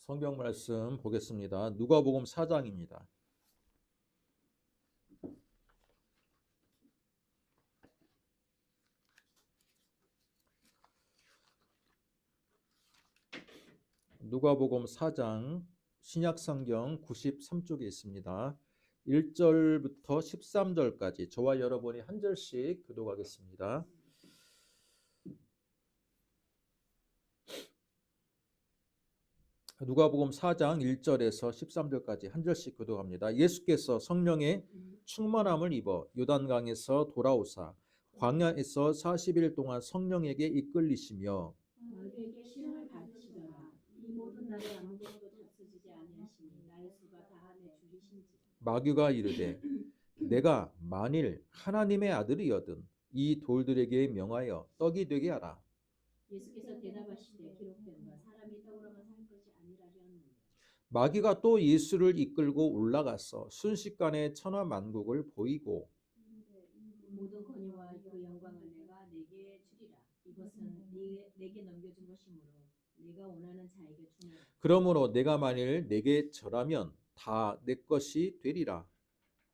성경 말씀 보겠습니다. 누가복음 4장입니다. 누가복음 4장 신약성경 93쪽에 있습니다. 1절부터 13절까지 저와 여러분이 한 절씩 교독하겠습니다. 누가복음 4장 1절에서 13절까지 한 절씩 교독합니다. 예수께서 성령의 충만함을 입어 요단강에서 돌아오사 광야에서 40일 동안 성령에게 이끌리시며 너희에게 시험을 받으시더라. 이 모든 날에 아무것도 잡수지지 아니하시니 나의 수가 다함에 줄이신지라. 마귀가 이르되 내가 만일 하나님의 아들이여든 이 돌들에게 명하여 떡이 되게 하라. 예수께서 대답하시되 기록된 바 사람이 떡으로만 살 것이 아니라 하였느니라. 마귀가 또 예수를 이끌고 올라가서 순식간에 천하만국을 보이고 모든 권위와 그 영광을 내가 네게 주리라. 이것은 내게 넘겨준 것이므로 내가 원하는 자에게 주노라. 그러므로 내가 만일 내게 절하면 다 내 것이 되리라.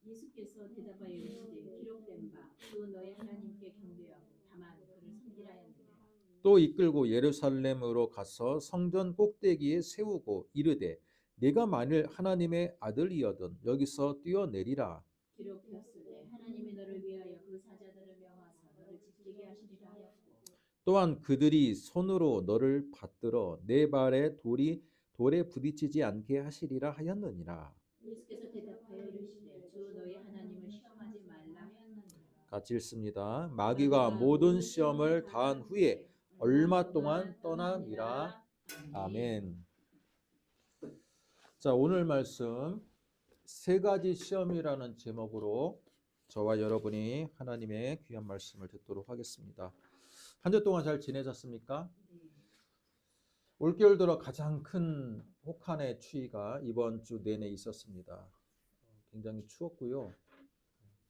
예수께서 대답하여 이르시되 기록된 바 주 너의 하나님께 경배하고 다만 그를 섬기라 하였느니라. 또 이끌고 예루살렘으로 가서 성전 꼭대기에 세우고 이르되 내가 만일 하나님의 아들이여든 여기서 뛰어내리라. 기록되었으되 하나님이 너를 위하여 그 사자들을 명하사 너를 지키게 하시리라 하였고 또한 그들이 손으로 너를 받들어 내 발에 돌에 부딪히지 않게 하시리라 하였느니라. 예수께서 대답하여 이르시되 주 너희 하나님을 시험하지 말라 하였느니라. 같이 읽습니다. 마귀가 모든 시험을 다한 후에 얼마 동안 떠나니라. 아멘. 자, 오늘 말씀 세 가지 시험이라는 제목으로 저와 여러분이 하나님의 귀한 말씀을 듣도록 하겠습니다. 한 주 동안 잘 지내셨습니까? 올겨울 들어 가장 큰 혹한의 추위가 이번 주 내내 있었습니다. 굉장히 추웠고요.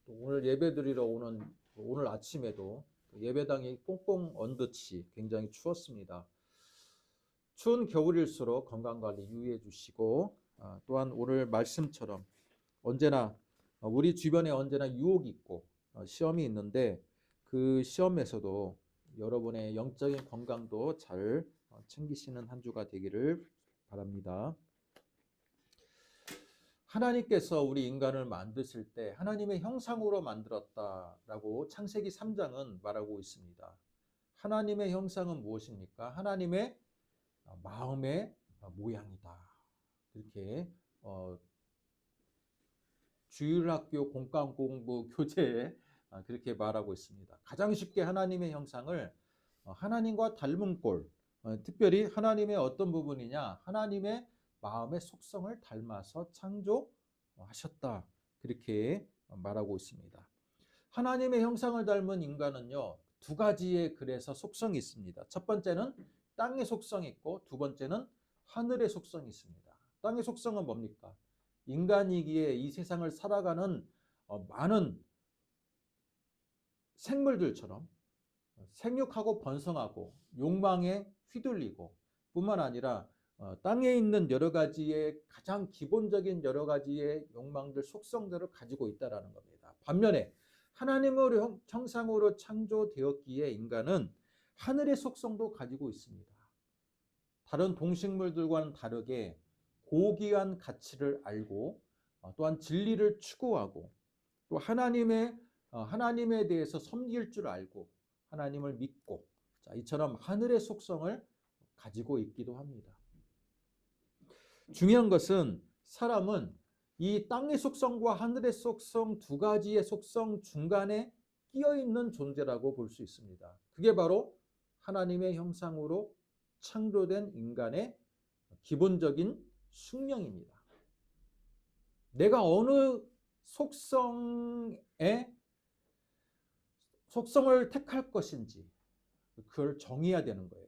또 오늘 예배 드리러 오늘 아침에도 예배당이 꽁꽁 언 듯이 굉장히 추웠습니다. 추운 겨울일수록 건강관리 유의해 주시고 또한 오늘 말씀처럼 언제나 우리 주변에 언제나 유혹이 있고 시험이 있는데 그 시험에서도 여러분의 영적인 건강도 잘 챙기시는 한 주가 되기를 바랍니다. 하나님께서 우리 인간을 만드실 때 하나님의 형상으로 만들었다라고 창세기 3장은 말하고 있습니다. 하나님의 형상은 무엇입니까? 하나님의 마음의 모양이다. 이렇게 주일학교 공과공부 교재에 그렇게 말하고 있습니다. 가장 쉽게 하나님의 형상을 하나님과 닮은 꼴, 특별히 하나님의 어떤 부분이냐? 하나님의 마음의 속성을 닮아서 창조하셨다. 그렇게 말하고 있습니다. 하나님의 형상을 닮은 인간은요, 두 가지의 그래서 속성이 있습니다. 첫 번째는 땅의 속성이 있고 두 번째는 하늘의 속성이 있습니다. 땅의 속성은 뭡니까? 인간이기에 이 세상을 살아가는 많은 생물들처럼 생육하고 번성하고 욕망에 휘둘리고 뿐만 아니라 땅에 있는 여러 가지의 가장 기본적인 여러 가지의 욕망들, 속성들을 가지고 있다는 겁니다. 반면에 하나님의 형상으로 창조되었기에 인간은 하늘의 속성도 가지고 있습니다. 다른 동식물들과는 다르게 고귀한 가치를 알고 또한 진리를 추구하고 또 하나님에 대해서 섬길 줄 알고 하나님을 믿고 이처럼 하늘의 속성을 가지고 있기도 합니다. 중요한 것은 사람은 이 땅의 속성과 하늘의 속성 두 가지의 속성 중간에 끼어 있는 존재라고 볼 수 있습니다. 그게 바로 하나님의 형상으로 창조된 인간의 기본적인 숙명입니다. 내가 어느 속성을 택할 것인지 그걸 정해야 되는 거예요.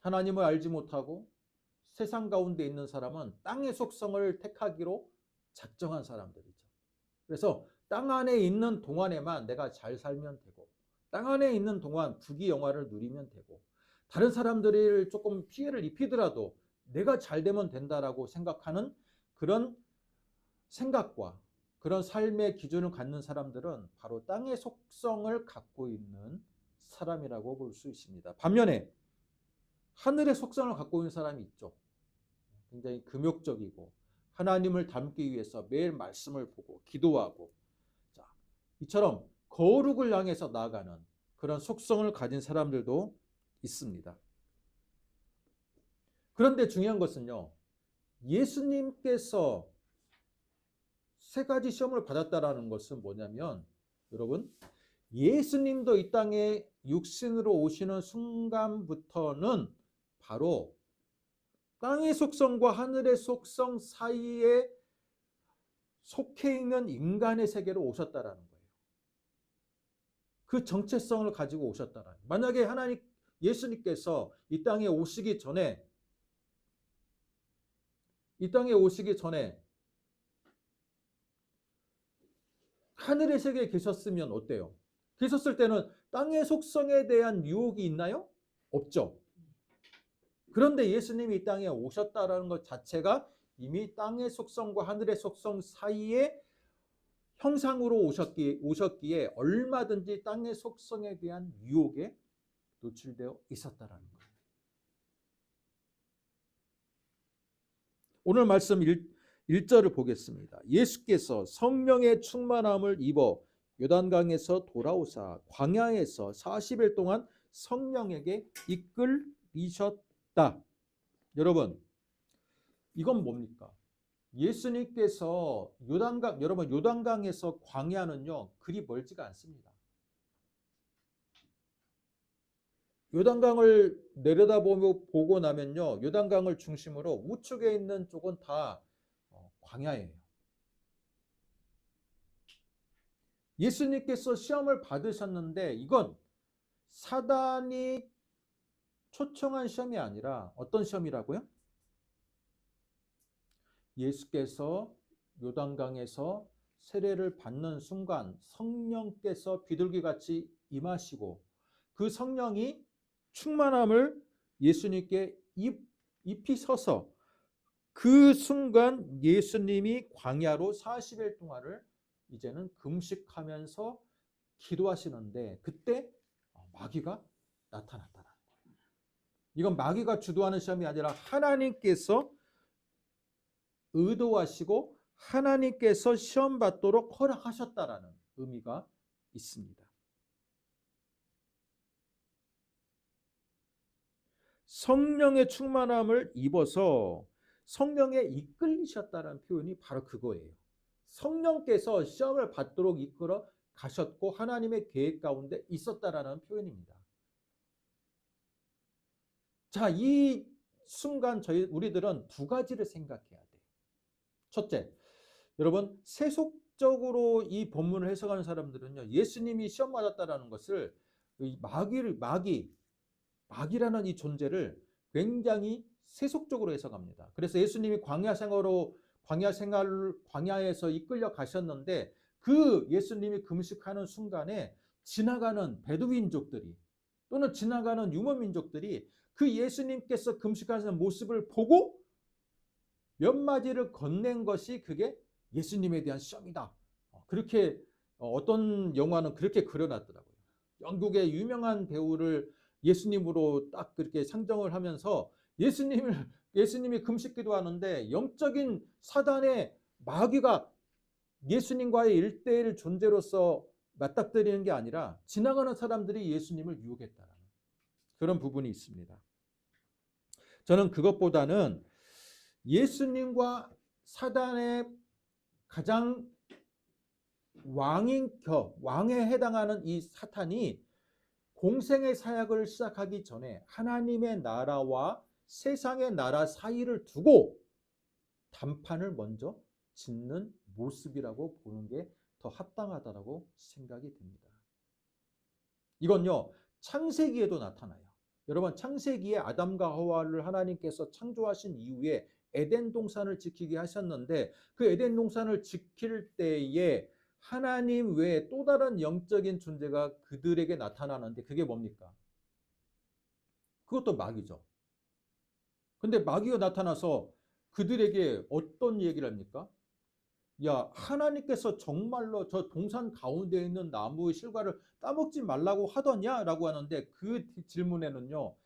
하나님을 알지 못하고 세상 가운데 있는 사람은 땅의 속성을 택하기로 작정한 사람들이죠. 그래서 땅 안에 있는 동안에만 내가 잘 살면 되고 땅 안에 있는 동안 부귀영화를 누리면 되고 다른 사람들이 조금 피해를 입히더라도 내가 잘 되면 된다라고 생각하는 그런 생각과 그런 삶의 기준을 갖는 사람들은 바로 땅의 속성을 갖고 있는 사람이라고 볼 수 있습니다. 반면에 하늘의 속성을 갖고 있는 사람이 있죠. 굉장히 금욕적이고 하나님을 닮기 위해서 매일 말씀을 보고 기도하고, 자, 이처럼 거룩을 향해서 나아가는 그런 속성을 가진 사람들도 있습니다. 그런데 중요한 것은요, 예수님께서 세 가지 시험을 받았다라는 것은 뭐냐면, 여러분, 예수님도 이 땅에 육신으로 오시는 순간부터는 바로 땅의 속성과 하늘의 속성 사이에 속해 있는 인간의 세계로 오셨다라는 거예요. 그 정체성을 가지고 오셨다라는. 만약에 하나님 예수님께서 이 땅에 오시기 전에 하늘의 세계에 계셨으면 어때요? 계셨을 때는 땅의 속성에 대한 유혹이 있나요? 없죠. 그런데 예수님이 이 땅에 오셨다라는 것 자체가 이미 땅의 속성과 하늘의 속성 사이에 형상으로 오셨기에 얼마든지 땅의 속성에 대한 유혹에 노출되어 있었다라는 거예요. 오늘 말씀 1절을 보겠습니다. 예수께서 성령의 충만함을 입어 요단강에서 돌아오사 광야에서 40일 동안 성령에게 이끌리셨다. 여러분, 이건 뭡니까? 예수님께서 여러분, 요단강에서 광야는요, 그리 멀지가 않습니다. 요단강을 보고 나면요, 요단강을 중심으로 우측에 있는 쪽은 다 광야예요. 예수님께서 시험을 받으셨는데 이건 사단이 초청한 시험이 아니라 어떤 시험이라고요? 예수께서 요단강에서 세례를 받는 순간 성령께서 비둘기같이 임하시고 그 성령이 충만함을 예수님께 입히셔서 그 순간 예수님이 광야로 40일 동안을 이제는 금식하면서 기도하시는데 그때 마귀가 나타났다는 거예요. 이건 마귀가 주도하는 시험이 아니라 하나님께서 의도하시고 하나님께서 시험 받도록 허락하셨다라는 의미가 있습니다. 성령의 충만함을 입어서 성령에 이끌리셨다는 표현이 바로 그거예요. 성령께서 시험을 받도록 이끌어 가셨고 하나님의 계획 가운데 있었다라는 표현입니다. 자, 이 순간 우리들은 두 가지를 생각해야 돼요. 첫째, 여러분, 세속적으로 이 본문을 해석하는 사람들은요, 예수님이 시험 받았다라는 것을 마귀라는 이 존재를 굉장히 세속적으로 해석합니다. 그래서 예수님이 광야에서 이끌려 가셨는데 그 예수님이 금식하는 순간에 지나가는 베두인족들이 또는 지나가는 유목민족들이 그 예수님께서 금식하시는 모습을 보고 몇 마디를 건넨 것이 그게 예수님에 대한 시험이다. 그렇게 어떤 영화는 그렇게 그려놨더라고요. 영국의 유명한 배우를 예수님으로 딱 그렇게 상정을 하면서 예수님이 금식기도 하는데 영적인 사단의 마귀가 예수님과의 1대1 존재로서 맞닥뜨리는 게 아니라 지나가는 사람들이 예수님을 유혹했다는 그런 부분이 있습니다. 저는 그것보다는 예수님과 사단의 가장 왕에 해당하는 이 사탄이 공생의 사역을 시작하기 전에 하나님의 나라와 세상의 나라 사이를 두고 단판을 먼저 짓는 모습이라고 보는 게 더 합당하다고 생각이 듭니다. 이건요, 창세기에도 나타나요. 여러분, 창세기에 아담과 하와를 하나님께서 창조하신 이후에 에덴 동산을 지키게 하셨는데 그 에덴 동산을 지킬 때에 하나님 외에 또 다른 영적인 존재가 그들에게 나타나는데 그게 뭡니까? 그것도 마귀죠. 근데 마귀가 나타나서 그들에게 어떤 얘기를 합니까? 야, 하나님께서 정말로 저 동산 가운데 있는 나무의 실과를 따먹지 말라고 하더냐? 라고 하는데 그 질문에는요,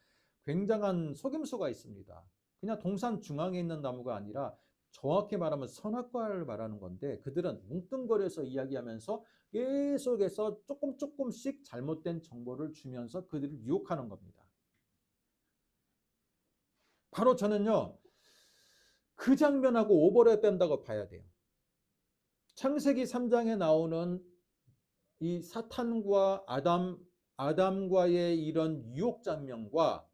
굉장한 속임수가 있습니다. 그냥 동산 중앙에 있는 나무가 아니라 정확히 말하면 선악과를 말하는 건데 그들은 뭉뚱거려서 이야기하면서 계속해서 조금씩 잘못된 정보를 주면서 그들을 유혹하는 겁니다. 바로 저는요, 그 장면하고 오버랩된다고 봐야 돼요. 창세기 3장에 나오는 이 사탄과 아담과의 이런 유혹 장면과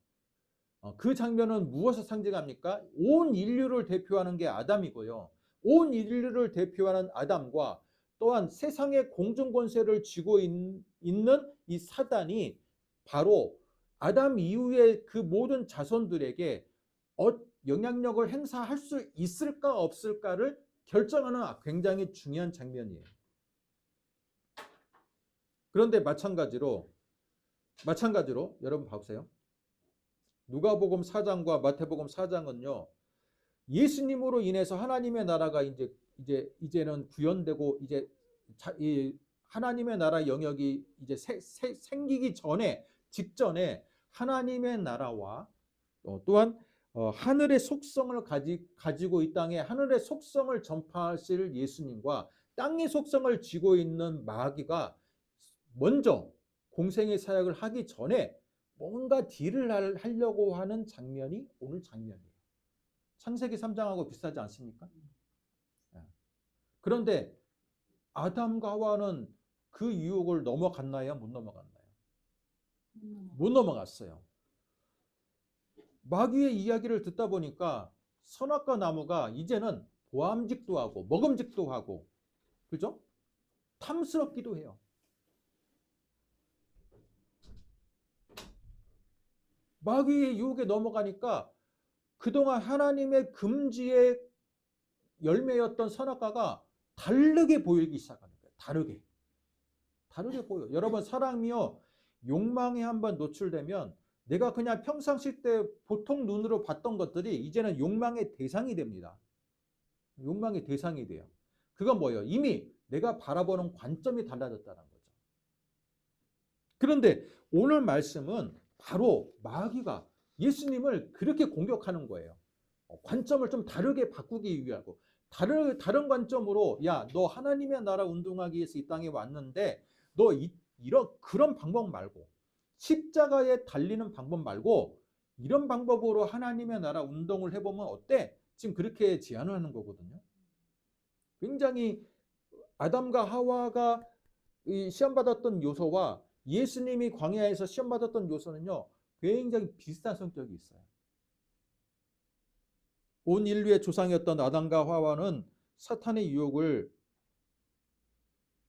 그 장면은 무엇을 상징합니까? 온 인류를 대표하는 게 아담이고요. 온 인류를 대표하는 아담과 또한 세상의 공중 권세를 쥐고 있는 이 사단이 바로 아담 이후의 그 모든 자손들에게 영향력을 행사할 수 있을까 없을까를 결정하는 굉장히 중요한 장면이에요. 그런데 마찬가지로 여러분 봐보세요. 누가복음 4장과 마태복음 4장은요. 예수님으로 인해서 하나님의 나라가 이제는 구현되고 이 하나님의 나라 영역이 이제 생기기 직전에 하나님의 나라와 또한 하늘의 속성을 가지고 이 땅에 하늘의 속성을 전파하실 예수님과 땅의 속성을 쥐고 있는 마귀가 먼저 공생의 사역을 하기 전에 뭔가 딜을 하려고 하는 장면이 오늘 장면이에요. 창세기 3장하고 비슷하지 않습니까? 그런데 아담과 하와는 그 유혹을 넘어갔나요? 못 넘어갔나요? 못 넘어갔어요. 마귀의 이야기를 듣다 보니까 선악과 나무가 이제는 보암직도 하고 먹음직도 하고, 그죠? 탐스럽기도 해요. 마귀의 유혹에 넘어가니까 그동안 하나님의 금지의 열매였던 선악과가 다르게 보이기 시작하는 거예요. 다르게 보여. 여러분, 사람이요, 욕망에 한번 노출되면 내가 그냥 평상시 때 보통 눈으로 봤던 것들이 이제는 욕망의 대상이 됩니다. 욕망의 대상이 돼요. 그건 뭐예요? 이미 내가 바라보는 관점이 달라졌다는 거죠. 그런데 오늘 말씀은 바로 마귀가 예수님을 그렇게 공격하는 거예요. 관점을 좀 다르게 바꾸기 위하고 다른 관점으로, 야, 너 하나님의 나라 운동하기 위해서 이 땅에 왔는데 너 그런 방법 말고, 십자가에 달리는 방법 말고 이런 방법으로 하나님의 나라 운동을 해보면 어때? 지금 그렇게 제안을 하는 거거든요. 굉장히 아담과 하와가 시험받았던 요소와 예수님이 광야에서 시험받았던 요소는요, 굉장히 비슷한 성격이 있어요. 온 인류의 조상이었던 아담과 하와는 사탄의 유혹을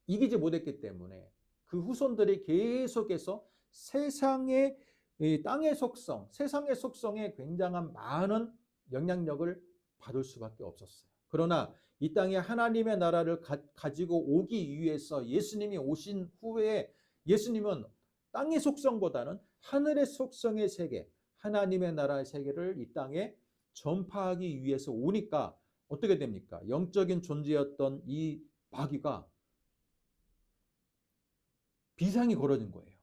이기지 못했기 때문에 그 후손들이 계속해서 세상의 땅의 속성, 세상의 속성에 굉장한 많은 영향력을 받을 수밖에 없었어요. 그러나 이 땅에 하나님의 나라를 가지고 오기 위해서 예수님이 오신 후에 예수님은 땅의 속성보다는 하늘의 속성의 세계, 하나님의 나라의 세계를 이 땅에 전파하기 위해서 오니까 어떻게 됩니까? 영적인 존재였던 이 마귀가 비상이 걸어진 거예요.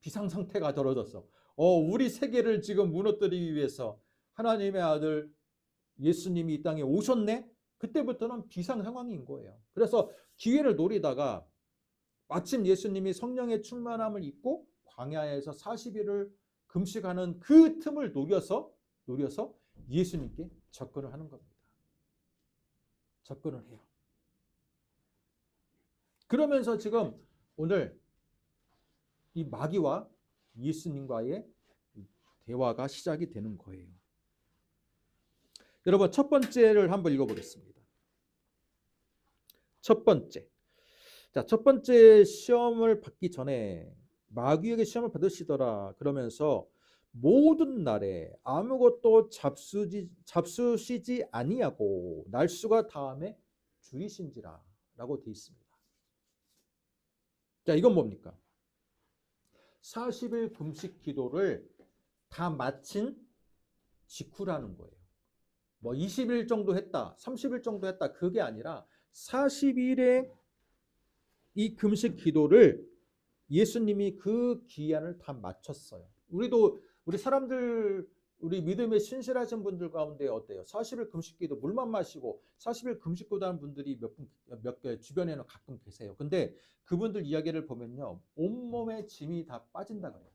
비상 상태가 떨어졌어. 우리 세계를 지금 무너뜨리기 위해서 하나님의 아들 예수님이 이 땅에 오셨네? 그때부터는 비상 상황인 거예요. 그래서 기회를 노리다가 마침 예수님이 성령의 충만함을 입고 광야에서 40일을 금식하는 그 틈을 노려서 예수님께 접근을 하는 겁니다. 접근을 해요. 그러면서 지금 오늘 이 마귀와 예수님과의 대화가 시작이 되는 거예요. 여러분, 첫 번째를 한번 읽어보겠습니다. 첫 번째. 자, 첫 번째 시험을 받기 전에 마귀에게 시험을 받으시더라 그러면서 모든 날에 아무것도 잡수시지 아니하고 날수가 다음에 줄이신지라 라고 되어 있습니다. 자, 이건 뭡니까? 40일 금식 기도를 다 마친 직후라는 거예요. 뭐 20일 정도 했다, 30일 정도 했다, 그게 아니라 40일의 이 금식 기도를 예수님이 그 기한을 다 마쳤어요. 우리 사람들, 우리 믿음에 신실하신 분들 가운데 어때요? 40일 금식기도 물만 마시고 40일 금식기도 하는 분들이 몇 개 주변에는 가끔 계세요. 근데 그분들 이야기를 보면요, 온몸에 짐이 다 빠진다 그래요.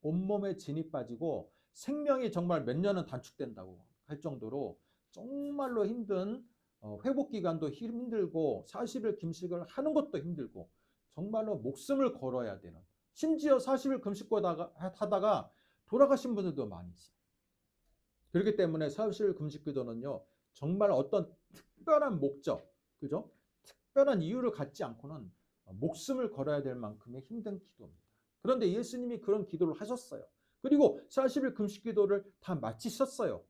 온몸에 진이 빠지고 생명이 정말 몇 년은 단축된다고 할 정도로 정말로 힘든, 회복 기간도 힘들고 40일 금식을 하는 것도 힘들고 정말로 목숨을 걸어야 되는, 심지어 40일 금식 하다가 돌아가신 분들도 많이 있어요. 그렇기 때문에 40일 금식 기도는요, 정말 어떤 특별한 목적, 그죠? 특별한 이유를 갖지 않고는 목숨을 걸어야 될 만큼의 힘든 기도입니다. 그런데 예수님이 그런 기도를 하셨어요. 그리고 40일 금식 기도를 다 마치셨어요.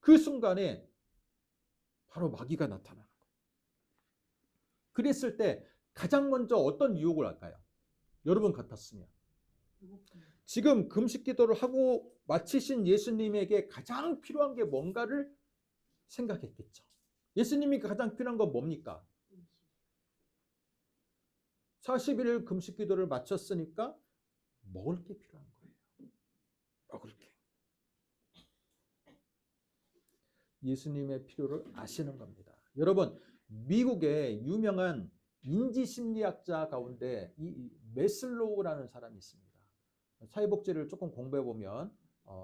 그 순간에 바로 마귀가 나타나는 거예요. 그랬을 때 가장 먼저 어떤 유혹을 할까요? 여러분 같았으면 지금 금식 기도를 하고 마치신 예수님에게 가장 필요한 게 뭔가를 생각했겠죠. 예수님이 가장 필요한 건 뭡니까? 40일 금식 기도를 마쳤으니까 먹을 게 필요한 거예요. 먹을 게. 예수님의 필요를 아시는 겁니다. 여러분, 미국의 유명한 인지심리학자 가운데 이 메슬로우라는 사람이 있습니다. 사회복지를 조금 공부해 보면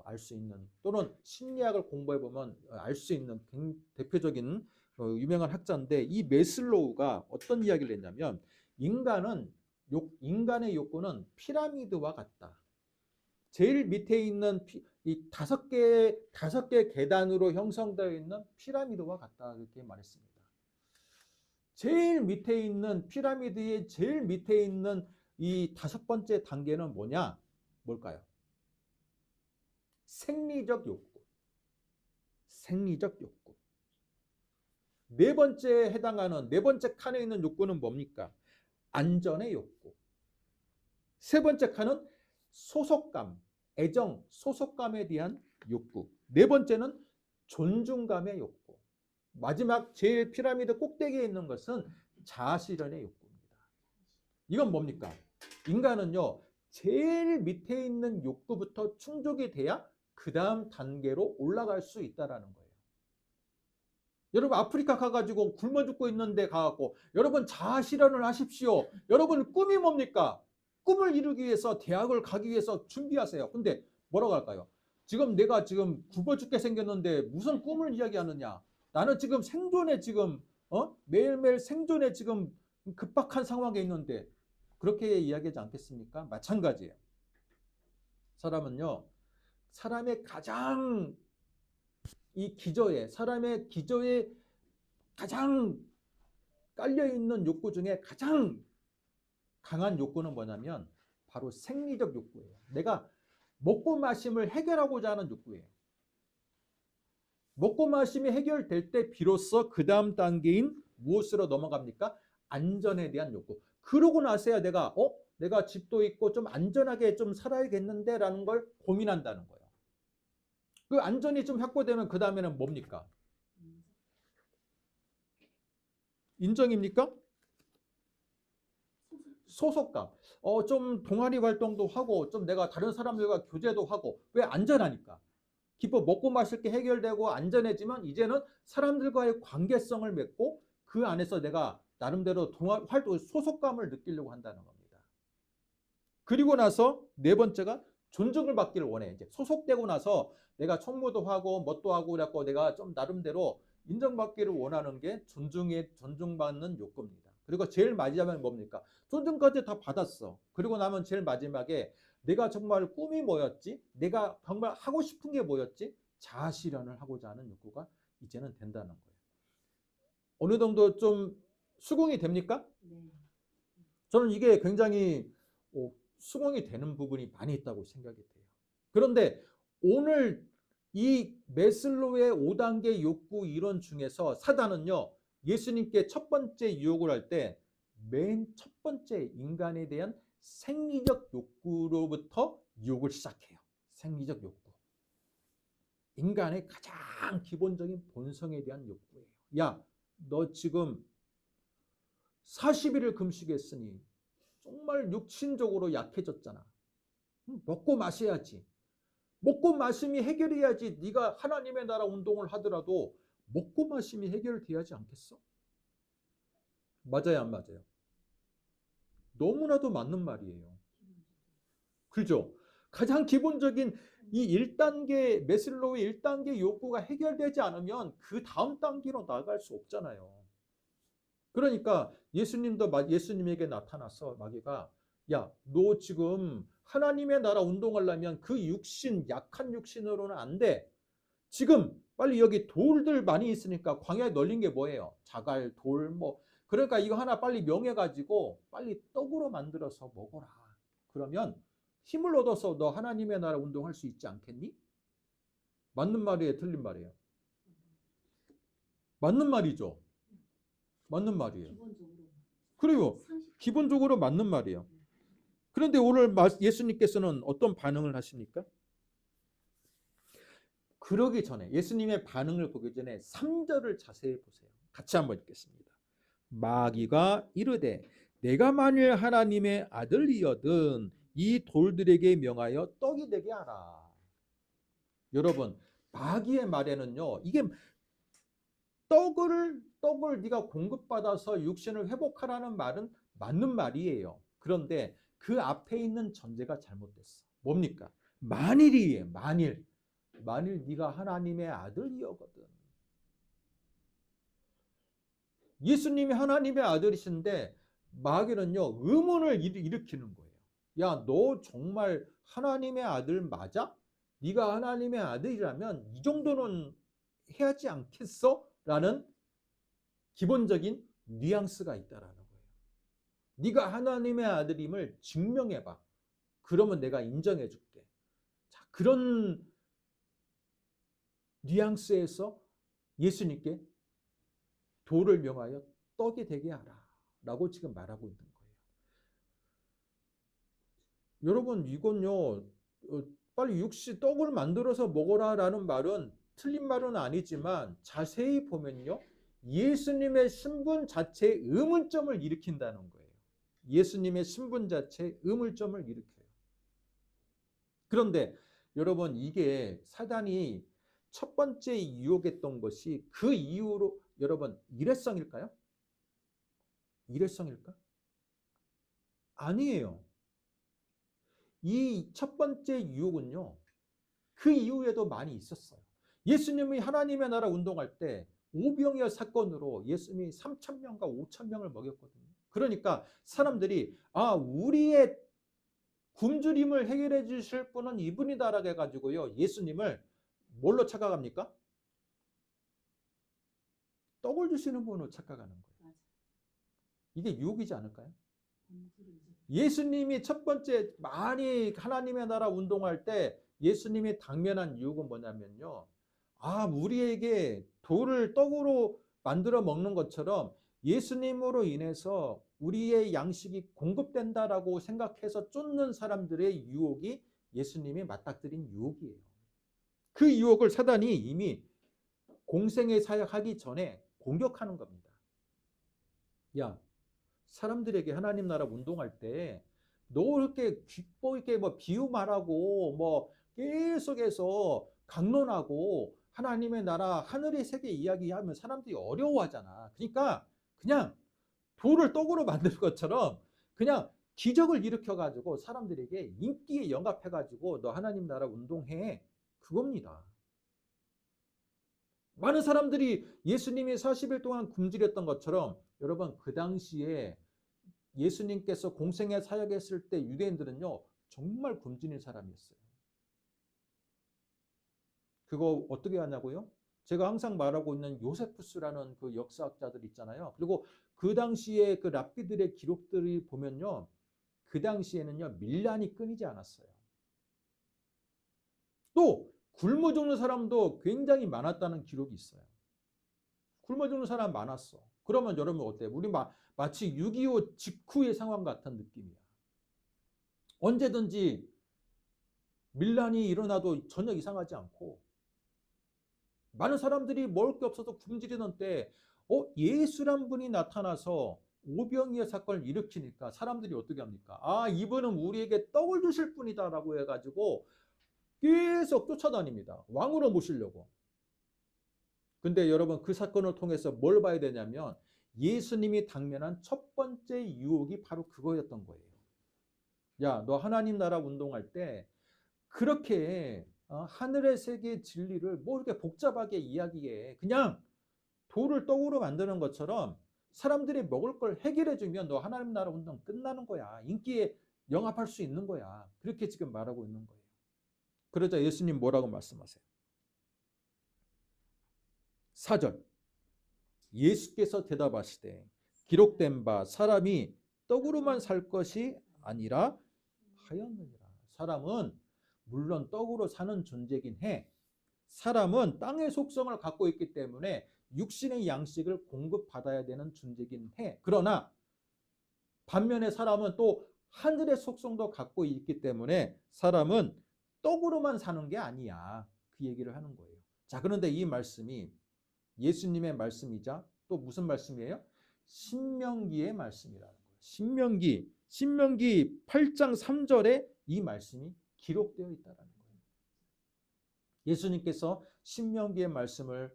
알 수 있는, 또는 심리학을 공부해 보면 알 수 있는 대표적인 유명한 학자인데, 이 메슬로우가 어떤 이야기를 했냐면 인간의 욕구는 피라미드와 같다. 제일 밑에 있는 이 다섯 개 계단으로 형성되어 있는 피라미드와 같다, 이렇게 말했습니다. 제일 밑에 있는 피라미드의 제일 밑에 있는 이 5번째 단계는 뭘까요? 생리적 욕구. 생리적 욕구. 네 번째 칸에 있는 욕구는 뭡니까? 안전의 욕구. 세 번째 칸은 소속감, 애정, 소속감에 대한 욕구. 네 번째는 존중감의 욕구. 마지막 제일 피라미드 꼭대기에 있는 것은 자아실현의 욕구입니다. 이건 뭡니까? 인간은요, 제일 밑에 있는 욕구부터 충족이 돼야 그 다음 단계로 올라갈 수 있다는 거예요. 여러분, 아프리카 가가지고 굶어 죽고 있는데 가갖고 여러분 자아실현을 하십시오. 여러분 꿈이 뭡니까? 꿈을 이루기 위해서 대학을 가기 위해서 준비하세요. 근데 뭐라고 할까요? 내가 굶어 죽게 생겼는데 무슨 꿈을 이야기하느냐? 나는 지금 생존에 매일매일 생존에 급박한 상황에 있는데, 그렇게 이야기하지 않겠습니까? 마찬가지예요. 사람은요, 사람의 기저에 가장 깔려있는 욕구 중에 가장 강한 욕구는 뭐냐면 바로 생리적 욕구예요. 내가 먹고 마심을 해결하고자 하는 욕구예요. 먹고 마심이 해결될 때 비로소 그 다음 단계인 무엇으로 넘어갑니까? 안전에 대한 욕구. 그러고 나서야 내가 집도 있고 좀 안전하게 좀 살아야겠는데 라는 걸 고민한다는 거예요. 그 안전이 좀 확보되면 그 다음에는 뭡니까? 인정입니까? 소속감. 좀 동아리 활동도 하고 좀 내가 다른 사람들과 교제도 하고. 왜? 안전하니까. 먹고 마실 게 해결되고 안전해지면 이제는 사람들과의 관계성을 맺고 그 안에서 내가 나름대로 활동, 소속감을 느끼려고 한다는 겁니다. 그리고 나서 네 번째가 존중을 받기를 원해. 이제 소속되고 나서 내가 총무도 하고 뭣도 하고 그래갖고 내가 좀 나름대로 인정받기를 원하는 게 존중받는 욕구입니다. 그리고 제일 마지막은 뭡니까? 존중까지 다 받았어. 그리고 나면 제일 마지막에 내가 정말 꿈이 뭐였지? 내가 정말 하고 싶은 게 뭐였지? 자아실현을 하고자 하는 욕구가 이제는 된다는 거예요. 어느 정도 좀 수긍이 됩니까? 네. 저는 이게 굉장히 수긍이 되는 부분이 많이 있다고 생각이 돼요. 그런데 오늘 이 메슬로우의 5단계 욕구 이론 중에서 사단은요, 예수님께 첫 번째 유혹을 할 때 맨 첫 번째 인간에 대한 생리적 욕구로부터 유혹을 시작해요. 생리적 욕구. 인간의 가장 기본적인 본성에 대한 욕구예요. 야, 너 지금 40일을 금식했으니 정말 육신적으로 약해졌잖아. 먹고 마셔야지. 먹고 마심이 해결해야지. 네가 하나님의 나라 운동을 하더라도 먹고 마심이 해결돼야지 않겠어? 맞아요, 안 맞아요? 너무나도 맞는 말이에요. 그죠? 가장 기본적인 이 1단계, 메슬로우의 1단계 욕구가 해결되지 않으면 그 다음 단계로 나아갈 수 없잖아요. 그러니까 예수님에게 나타나서 마귀가 야, 너 지금 하나님의 나라 운동하려면 그 육신, 약한 육신으로는 안 돼. 지금 빨리 여기 돌들 많이 있으니까 광야에 널린 게 뭐예요? 자갈, 돌, 뭐. 그러니까 이거 하나 빨리 명해가지고 빨리 떡으로 만들어서 먹어라. 그러면 힘을 얻어서 너 하나님의 나라 운동할 수 있지 않겠니? 맞는 말이에요? 틀린 말이에요? 맞는 말이죠. 맞는 말이에요. 기본적으로 그래요. 상식. 기본적으로 맞는 말이에요. 그런데 오늘 예수님께서는 어떤 반응을 하십니까? 그러기 전에 예수님의 반응을 보기 전에 3절을 자세히 보세요. 같이 한번 읽겠습니다. 마귀가 이르되 내가 만일 하나님의 아들이여든 이 돌들에게 명하여 떡이 되게 하라. 여러분, 마귀의 말에는요, 이게 떡을 네가 공급받아서 육신을 회복하라는 말은 맞는 말이에요. 그런데 그 앞에 있는 전제가 잘못됐어. 뭡니까? 만일이에요. 만일 네가 하나님의 아들이거든. 예수님이 하나님의 아들이신데 마귀는요, 의문을 일으키는 거예요. 야, 너 정말 하나님의 아들 맞아? 네가 하나님의 아들이라면 이 정도는 해야지 않겠어? 라는 기본적인 뉘앙스가 있다라는 거예요. 네가 하나님의 아들임을 증명해봐. 그러면 내가 인정해 줄게. 자, 그런 뉘앙스에서 예수님께 돌을 명하여 떡이 되게 하라 라고 지금 말하고 있는 거예요. 여러분, 이건요, 빨리 떡을 만들어서 먹어라 라는 말은 틀린 말은 아니지만 자세히 보면요, 예수님의 신분 자체에 의문점을 일으킨다는 거예요. 예수님의 신분 자체에 의문점을 일으켜요. 그런데 여러분, 이게 사단이 첫 번째 유혹했던 것이 그 이후로 여러분 일회성일까요? 일회성일까? 아니에요. 이 첫 번째 유혹은요, 그 이후에도 많이 있었어요. 예수님이 하나님의 나라 운동할 때 오병이어 사건으로 예수님이 3,000명과 5,000명을 먹였거든요. 그러니까 사람들이 우리의 굶주림을 해결해 주실 분은 이분이다라고 해가지고요, 예수님을 뭘로 착각합니까? 떡을 주시는 분으로 착각하는 거예요. 이게 유혹이지 않을까요? 예수님이 첫 번째 많이 하나님의 나라 운동할 때 예수님이 당면한 유혹은 뭐냐면요, 우리에게 돌을 떡으로 만들어 먹는 것처럼 예수님으로 인해서 우리의 양식이 공급된다라고 생각해서 쫓는 사람들의 유혹이 예수님이 맞닥뜨린 유혹이에요. 그 유혹을 사단이 이미 공생의 사역하기 전에 공격하는 겁니다. 야, 사람들에게 하나님 나라 운동할 때 너 이렇게 이렇게 뭐 비유 말하고 뭐 계속해서 강론하고 하나님의 나라 하늘의 세계 이야기하면 사람들이 어려워하잖아. 그러니까 그냥 돌을 떡으로 만든 것처럼 그냥 기적을 일으켜 가지고 사람들에게 인기에 영합해 가지고 너 하나님 나라 운동해, 그겁니다. 많은 사람들이 예수님이 40일 동안 굶주렸던 것처럼 여러분, 그 당시에 예수님께서 공생애 사역했을 때 유대인들은요, 정말 굶주린 사람이었어요. 그거 어떻게 하냐고요? 제가 항상 말하고 있는 요세푸스라는 그 역사학자들 있잖아요. 그리고 그 당시에 그 랍비들의 기록들이 보면요, 그 당시에는요, 밀란이 끊이지 않았어요. 또 굶어 죽는 사람도 굉장히 많았다는 기록이 있어요. 굶어 죽는 사람 많았어. 그러면 여러분 어때요? 우리 마치 6.25 직후의 상황 같은 느낌이야. 언제든지 밀란이 일어나도 전혀 이상하지 않고 많은 사람들이 먹을 게 없어서 굶주리는 때 예수란 분이 나타나서 오병이어 사건을 일으키니까 사람들이 어떻게 합니까? 아, 이분은 우리에게 떡을 주실 분이다라고 해가지고 계속 쫓아다닙니다. 왕으로 모시려고. 근데 여러분 그 사건을 통해서 뭘 봐야 되냐면 예수님이 당면한 첫 번째 유혹이 바로 그거였던 거예요. 야, 너 하나님 나라 운동할 때 그렇게 하늘의 세계의 진리를 뭐 이렇게 복잡하게 이야기해. 그냥 돌을 떡으로 만드는 것처럼 사람들이 먹을 걸 해결해 주면 너 하나님 나라 운동 끝나는 거야. 인기에 영합할 수 있는 거야. 그렇게 지금 말하고 있는 거예요. 그러자 예수님 뭐라고 말씀하세요? 4절. 예수께서 대답하시되 기록된 바 사람이 떡으로만 살 것이 아니라 하였느니라. 사람은 물론 떡으로 사는 존재긴 해. 사람은 땅의 속성을 갖고 있기 때문에 육신의 양식을 공급받아야 되는 존재긴 해. 그러나 반면에 사람은 또 하늘의 속성도 갖고 있기 때문에 사람은 떡으로만 사는 게 아니야. 그 얘기를 하는 거예요. 자, 그런데 이 말씀이 예수님의 말씀이자 또 무슨 말씀이에요? 신명기의 말씀이라는 거예요. 신명기 8장 3절에 이 말씀이 기록되어 있다는 거예요. 예수님께서 신명기의 말씀을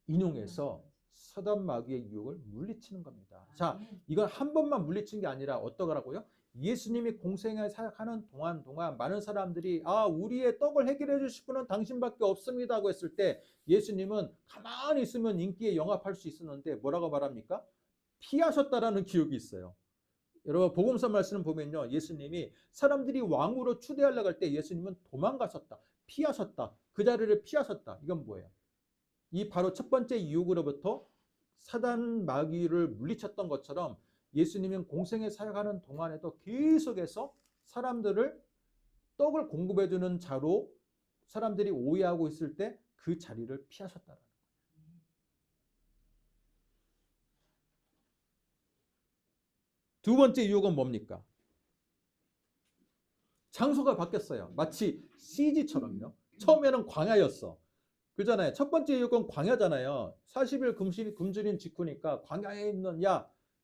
인용해서 사단 마귀의 유혹을 물리치는 겁니다. 자, 이건 한 번만 물리친 게 아니라 어떠라고요? 예수님이 공생에 사역하는 동안 많은 사람들이 우리의 떡을 해결해 주실 분은 당신밖에 없습니다 하고 했을 때 예수님은 가만히 있으면 인기에 영합할 수 있었는데 뭐라고 말합니까? 피하셨다라는 기억이 있어요. 여러분 복음서 말씀을 보면요, 예수님이 사람들이 왕으로 추대하려고 할 때 예수님은 도망가셨다, 피하셨다, 그 자리를 피하셨다. 이건 뭐예요? 이 바로 첫 번째 유혹으로부터 사단 마귀를 물리쳤던 것처럼 예수님은 공생에 사역하는 동안에도 계속해서 사람들을 떡을 공급해주는 자로 사람들이 오해하고 있을 때 그 자리를 피하셨다는 거예요. 두 번째 유혹은 뭡니까? 장소가 바뀌었어요. 마치 CG처럼요. 처음에는 광야였어. 그잖아요. 첫 번째 유혹은 광야잖아요. 40일 굶주린 직후니까 광야에 있는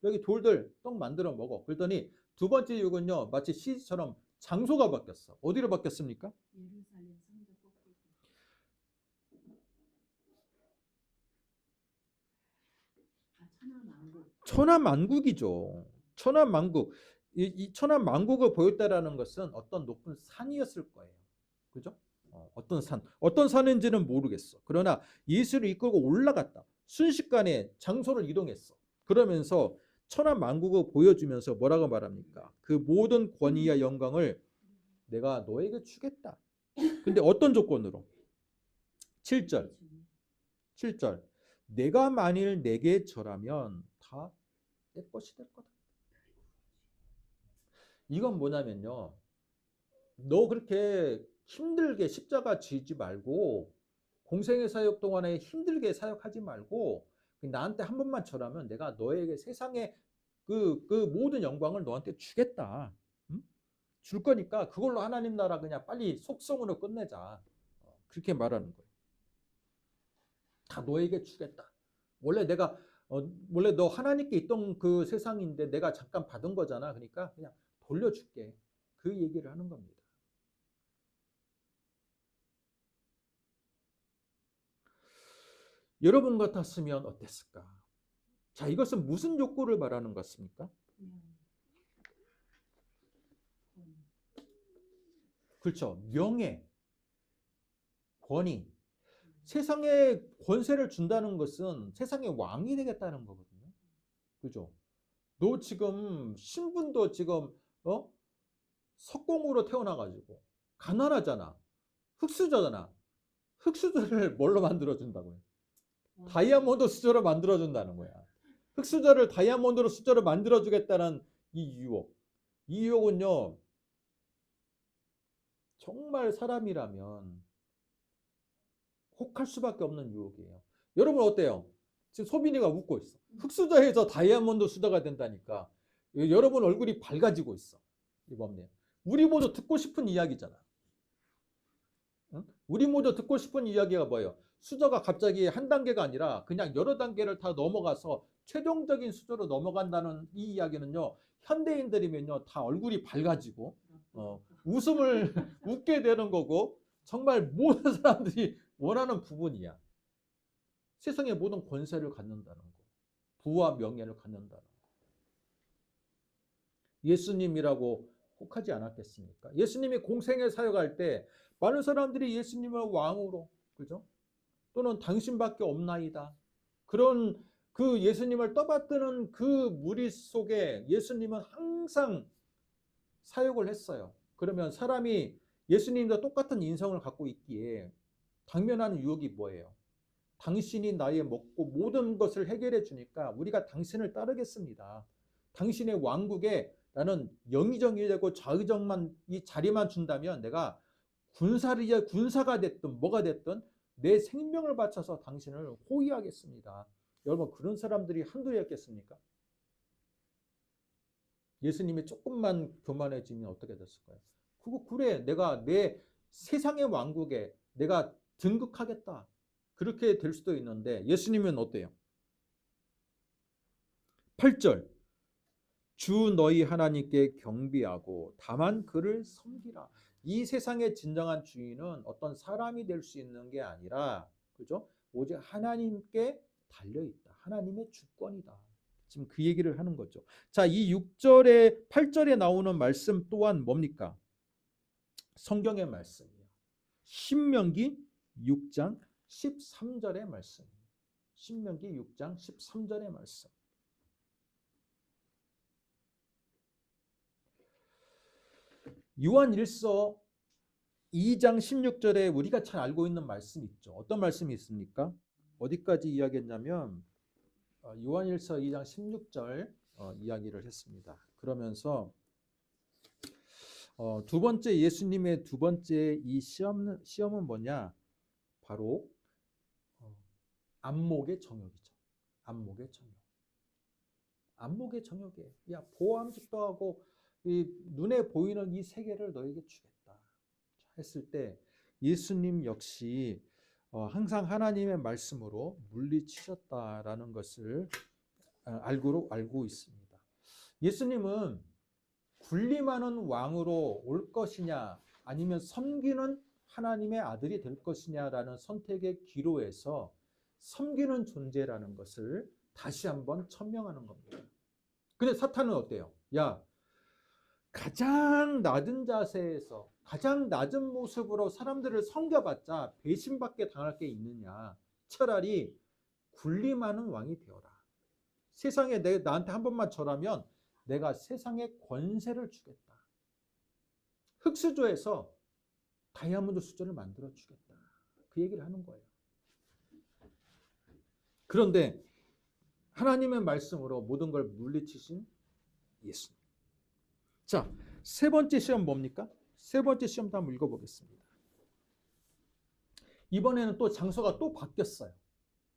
여기 돌들 떡 만들어 먹어. 그러더니 두 번째 유혹은요, 마치 CG처럼 장소가 바뀌었어. 어디로 바뀌었습니까? 예루살렘 성전 꼭대기. 천하만국이죠. 천하만국. 이 천하만국을 보였다라는 것은 어떤 높은 산이었을 거예요. 그죠? 어떤 산인지는 모르겠어. 그러나 예수를 이끌고 올라갔다. 순식간에 장소를 이동했어. 그러면서 천하만국을 보여주면서 뭐라고 말합니까? 그 모든 권위와 영광을 내가 너에게 주겠다. 근데 어떤 조건으로? 7절. 내가 만일 내게 절하면 다 내 것이 될 거다. 이건 뭐냐면요, 너 그렇게 힘들게 십자가 지지 말고 공생의 사역 동안에 힘들게 사역하지 말고 나한테 한 번만 절하면 내가 너에게 세상의 그 모든 영광을 너한테 주겠다. 응? 줄 거니까 그걸로 하나님 나라 그냥 빨리 속성으로 끝내자. 그렇게 말하는 거예요. 다 너에게 주겠다. 원래 너 하나님께 있던 그 세상인데 내가 잠깐 받은 거잖아. 그러니까 그냥 돌려줄게. 그 얘기를 하는 겁니다. 여러분 같았으면 어땠을까? 자, 이것은 무슨 욕구를 말하는 것 같습니까? 그렇죠. 명예, 권위. 세상에 권세를 준다는 것은 세상의 왕이 되겠다는 거거든요. 그죠? 너 지금 신분도 지금 석공으로 태어나가지고 가난하잖아. 흑수저잖아. 흑수저를 뭘로 만들어준다고요? 다이아몬드 수저로 만들어준다는 거야. 흑수저를 다이아몬드로 수저로 만들어주겠다는 이 유혹. 이 유혹은요, 정말 사람이라면 혹할 수밖에 없는 유혹이에요. 여러분 어때요? 지금 소빈이가 웃고 있어. 흑수저에서 다이아몬드 수저가 된다니까. 여러분 얼굴이 밝아지고 있어. 이범님. 우리 모두 듣고 싶은 이야기잖아. 우리 모두 듣고 싶은 이야기가 뭐예요? 수저가 갑자기 한 단계가 아니라 그냥 여러 단계를 다 넘어가서 최종적인 수저로 넘어간다는 이 이야기는요. 현대인들이면요. 다 얼굴이 밝아지고 웃음을 웃게 되는 거고 정말 모든 사람들이 원하는 부분이야. 세상의 모든 권세를 갖는다는 거. 부와 명예를 갖는다는 거. 예수님이라고 혹하지 않았겠습니까? 예수님이 공생에 사역할 때 많은 사람들이 예수님을 왕으로, 그죠? 또는 당신밖에 없나이다. 그런 그 예수님을 떠받드는 그 무리 속에 예수님은 항상 사역을 했어요. 그러면 사람이 예수님과 똑같은 인성을 갖고 있기에 당면하는 유혹이 뭐예요? 당신이 나의 먹고 모든 것을 해결해 주니까 우리가 당신을 따르겠습니다. 당신의 왕국에 나는 영의정이 되고 좌의정만 이 자리만 준다면 내가 군사가 됐든 뭐가 됐든 내 생명을 바쳐서 당신을 호위하겠습니다. 여러분 그런 사람들이 한둘이었겠습니까? 예수님이 조금만 교만해지면 어떻게 됐을까요? 그거 그래 내가 내 세상의 왕국에 내가 등극하겠다. 그렇게 될 수도 있는데 예수님은 어때요? 8절 주 너희 하나님께 경배하고 다만 그를 섬기라. 이 세상의 진정한 주인은 어떤 사람이 될 수 있는 게 아니라 그죠? 오직 하나님께 달려있다. 하나님의 주권이다. 지금 그 얘기를 하는 거죠. 자, 이 6절에 8절에 나오는 말씀 또한 뭡니까? 성경의 말씀이에요. 신명기 6장 13절의 말씀. 신명기 6장 13절의 말씀. 요한일서 2장 16절에 우리가 잘 알고 있는 말씀이 있죠. 어떤 말씀이 있습니까? 어디까지 이야기했냐면 요한일서 2장 16절 이야기를 했습니다. 그러면서 두 번째 예수님의 두 번째 이 시험은 뭐냐? 바로 안목의 정욕이죠. 안목의 정욕. 안목의 정욕이에요. 야, 보암직도 하고 이 눈에 보이는 이 세계를 너에게 주겠다 했을 때 예수님 역시 항상 하나님의 말씀으로 물리치셨다라는 것을 알고 있습니다. 예수님은 군림하는 왕으로 올 것이냐 아니면 섬기는 하나님의 아들이 될 것이냐라는 선택의 기로에서 섬기는 존재라는 것을 다시 한번 천명하는 겁니다. 근데 사탄은 어때요? 야, 가장 낮은 자세에서 가장 낮은 모습으로 사람들을 섬겨봤자 배신받게 당할 게 있느냐. 차라리 군림하는 왕이 되어라. 세상에 나한테 한 번만 절하면 내가 세상에 권세를 주겠다. 흙수저에서 다이아몬드 수저를 만들어 주겠다. 그 얘기를 하는 거예요. 그런데 하나님의 말씀으로 모든 걸 물리치신 예수님. 자, 세 번째 시험 뭡니까? 세 번째 시험도 한번 읽어보겠습니다. 이번에는 또 장소가 또 바뀌었어요.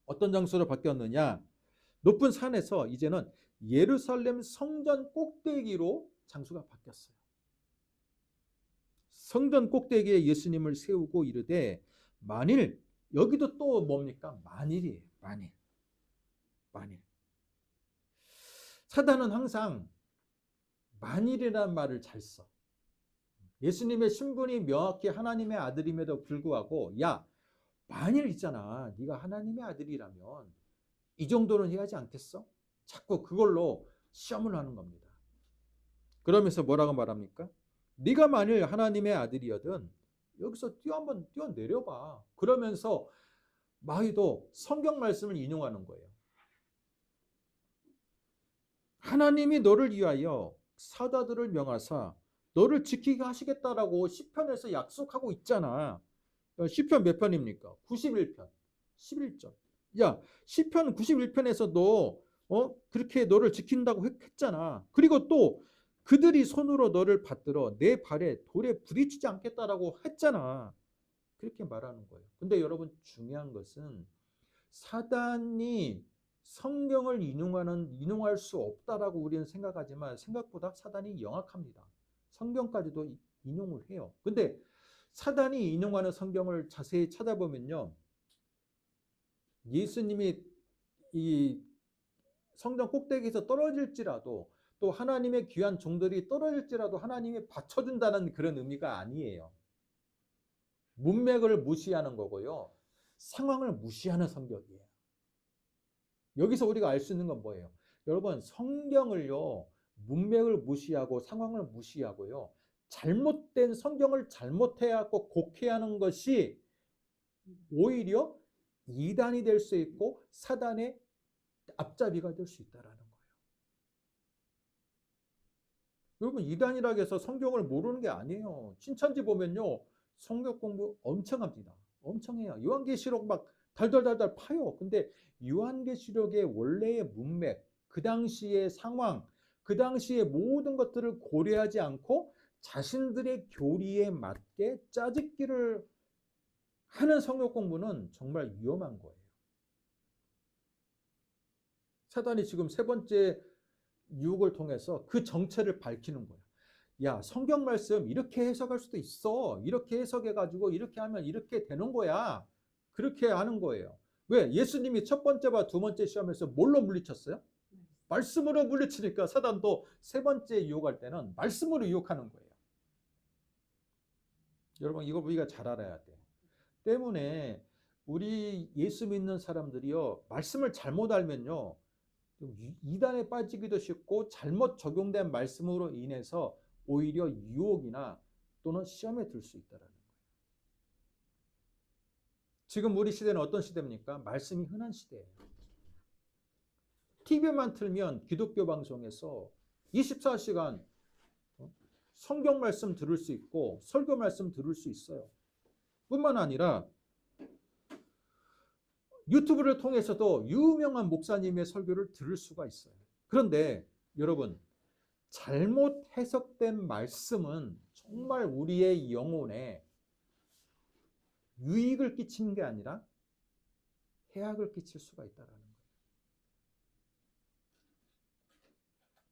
어떤 장소로 바뀌었느냐? 높은 산에서 이제는 예루살렘 성전 꼭대기로 장소가 바뀌었어요. 성전 꼭대기에 예수님을 세우고 이르되 만일 여기도 또 뭡니까? 만일이에요. 만일. 사단은 항상 만일이라는 말을 잘 써. 예수님의 신분이 명확히 하나님의 아들임에도 불구하고 야, 만일 있잖아. 네가 하나님의 아들이라면 이 정도는 해야지 않겠어? 자꾸 그걸로 시험을 하는 겁니다. 그러면서 뭐라고 말합니까? 네가 만일 하나님의 아들이거든 여기서 한번 뛰어내려봐. 그러면서 마귀도 성경 말씀을 인용하는 거예요. 하나님이 너를 위하여 사자들을 명하사 너를 지키게 하시겠다라고 시편에서 약속하고 있잖아. 시편 몇 편입니까? 91편 11절. 야, 시편 91편에서 너 그렇게 너를 지킨다고 했잖아. 그리고 또 그들이 손으로 너를 받들어 내 발에 돌에 부딪히지 않겠다라고 했잖아. 그렇게 말하는 거예요. 근데 여러분 중요한 것은 사단이 성경을 인용할 수 없다라고 우리는 생각하지만 생각보다 사단이 영악합니다. 성경까지도 인용을 해요. 근데 사단이 인용하는 성경을 자세히 찾아보면요, 예수님이 이 성전 꼭대기에서 떨어질지라도, 또 하나님의 귀한 종들이 떨어질지라도 하나님이 받쳐준다는 그런 의미가 아니에요. 문맥을 무시하는 거고요, 상황을 무시하는 성격이에요. 여기서 우리가 알 수 있는 건 뭐예요? 여러분, 성경을요, 문맥을 무시하고 상황을 무시하고요, 잘못된 성경을 잘못해갖고 곡해하는 것이 오히려 이단이 될 수 있고 사단의 앞잡이가 될 수 있다라는 거예요. 여러분, 이단이라고 해서 성경을 모르는 게 아니에요. 신천지 보면요, 성경 공부 엄청 합니다. 엄청 해요. 요한계시록 막 달달달달 파요. 근데 요한계시록의 원래의 문맥, 그 당시의 상황, 그 당시의 모든 것들을 고려하지 않고 자신들의 교리에 맞게 짜집기를 하는 성경 공부는 정말 위험한 거예요. 사단이 지금 세 번째 유혹을 통해서 그 정체를 밝히는 거야. 야, 성경 말씀 이렇게 해석할 수도 있어. 이렇게 해석해가지고 이렇게 하면 이렇게 되는 거야. 그렇게 하는 거예요. 왜? 예수님이 첫 번째와 두 번째 시험에서 뭘로 물리쳤어요? 말씀으로 물리치니까 사단도 세 번째 유혹할 때는 말씀으로 유혹하는 거예요. 여러분, 이거 우리가 잘 알아야 돼. 때문에 우리 예수 믿는 사람들이요, 말씀을 잘못 알면요, 이단에 빠지기도 쉽고 잘못 적용된 말씀으로 인해서 오히려 유혹이나 또는 시험에 들 수 있다는 거예요. 지금 우리 시대는 어떤 시대입니까? 말씀이 흔한 시대예요. TV만 틀면 기독교 방송에서 24시간 성경 말씀 들을 수 있고 설교 말씀 들을 수 있어요. 뿐만 아니라 유튜브를 통해서도 유명한 목사님의 설교를 들을 수가 있어요. 그런데 여러분, 잘못 해석된 말씀은 정말 우리의 영혼에 유익을 끼치는 게 아니라 해악을 끼칠 수가 있다는 거예요.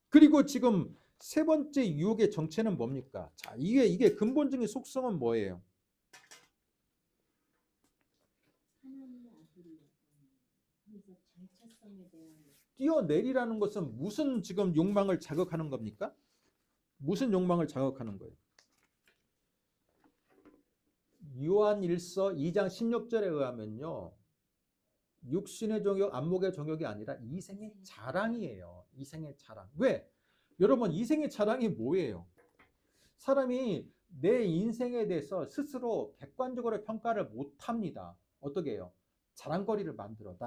그리고 지금 세 번째 유혹의 정체는 뭡니까? 자, 이게 근본적인 속성은 뭐예요? 뛰어내리라는 것은 무슨 지금 욕망을 자극하는 겁니까? 무슨 욕망을 자극하는 거예요? 요한일서 2장 16절에 의하면요, 육신의 정욕, 안목의 정욕이 아니라 이생의 자랑이에요. 이생의 자랑. 왜? 여러분, 이생의 자랑이 뭐예요? 사람이 내 인생에 대해서 스스로 객관적으로 평가를 못합니다. 어떻게 해요? 자랑거리를 만들어.